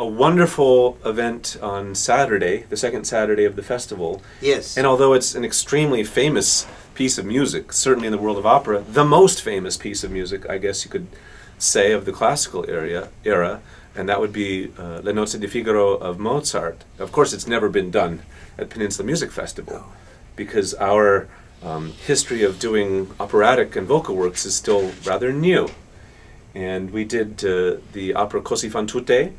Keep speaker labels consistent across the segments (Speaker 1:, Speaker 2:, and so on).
Speaker 1: a wonderful event on Saturday, the second Saturday of the festival.
Speaker 2: Yes.
Speaker 1: And although it's an extremely famous piece of music, certainly in the world of opera, the most famous piece of music, I guess you could say, of the classical era, and that would be Le Nozze di Figaro of Mozart. Of course, it's never been done at Peninsula Music Festival, because our history of doing operatic and vocal works is still rather new. And we did the opera Così fan tutte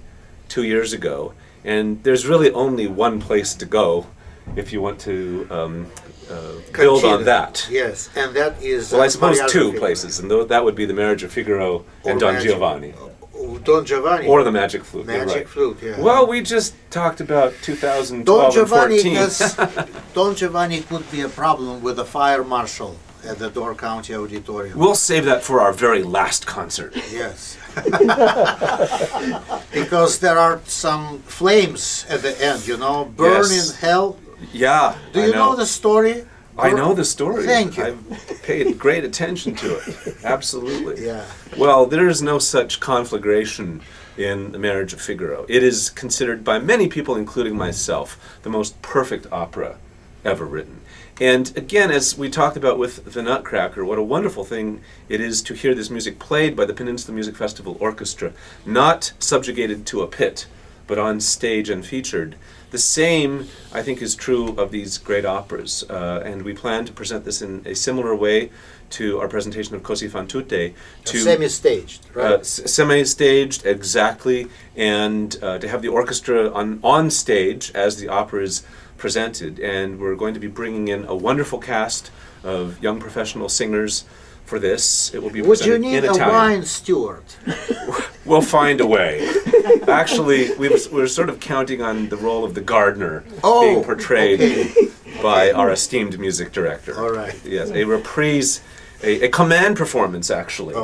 Speaker 1: 2 years ago, and there's really only one place to go if you want to build on that.
Speaker 2: Yes, and that is...
Speaker 1: Well, I suppose two places, and that would be the Marriage of Figaro and Don Giovanni.
Speaker 2: Don Giovanni.
Speaker 1: Or the Magic Flute.
Speaker 2: Magic Flute, yeah.
Speaker 1: Well, we just talked about 2012
Speaker 2: Don Giovanni
Speaker 1: and 14.
Speaker 2: Don Giovanni could be a problem with the fire marshal at the Door County Auditorium.
Speaker 1: We'll save that for our very last concert.
Speaker 2: Yes. Because there are some flames at the end, you know, burn in hell.
Speaker 1: Yeah,
Speaker 2: Do you know the story?
Speaker 1: I know the story.
Speaker 2: Thank you.
Speaker 1: I've paid great attention to it. Absolutely.
Speaker 2: Yeah.
Speaker 1: Well, there is no such conflagration in The Marriage of Figaro. It is considered by many people, including myself, the most perfect opera ever written. And again, as we talked about with the Nutcracker, what a wonderful thing it is to hear this music played by the Peninsula Music Festival Orchestra, not subjugated to a pit, but on stage and featured. The same, I think, is true of these great operas, and we plan to present this in a similar way to our presentation of Così fan tutte.
Speaker 2: Semi-staged, right?
Speaker 1: Semi-staged, exactly, and to have the orchestra on stage as the opera is presented. And we're going to be bringing in a wonderful cast of young professional singers for this. It will be presented in Italian.
Speaker 2: Would you need a wine steward?
Speaker 1: We'll find a way. Actually, we're sort of counting on the role of the gardener being portrayed by our esteemed music director.
Speaker 2: All right.
Speaker 1: Yes, a reprise, a command performance, actually,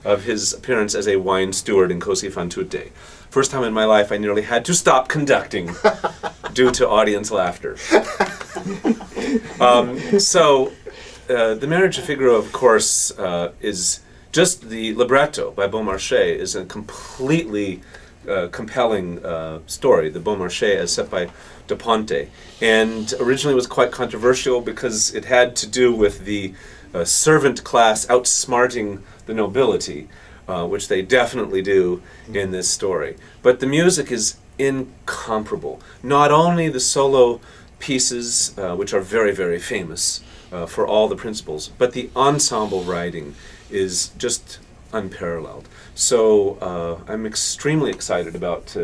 Speaker 1: of his appearance as a wine steward in Così fan tutte. First time in my life I nearly had to stop conducting due to audience laughter. The Marriage of Figaro, of course, is just the libretto by Beaumarchais is a completely compelling story, the Beaumarchais as set by De Ponte, and originally was quite controversial because it had to do with the servant class outsmarting the nobility, which they definitely do in this story. But the music is incomparable. Not only the solo pieces, which are very, very famous for all the principals, but the ensemble writing is just unparalleled. So I'm extremely excited about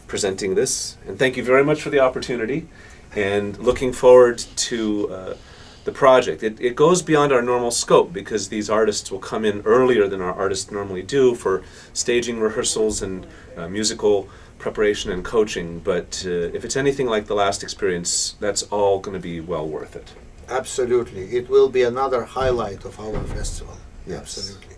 Speaker 1: presenting this, and thank you very much for the opportunity, and looking forward to the project. It goes beyond our normal scope because these artists will come in earlier than our artists normally do for staging rehearsals and musical preparation and coaching, but if it's anything like the last experience, that's all going to be well worth it.
Speaker 2: Absolutely. It will be another highlight of our festival. Yes. Absolutely.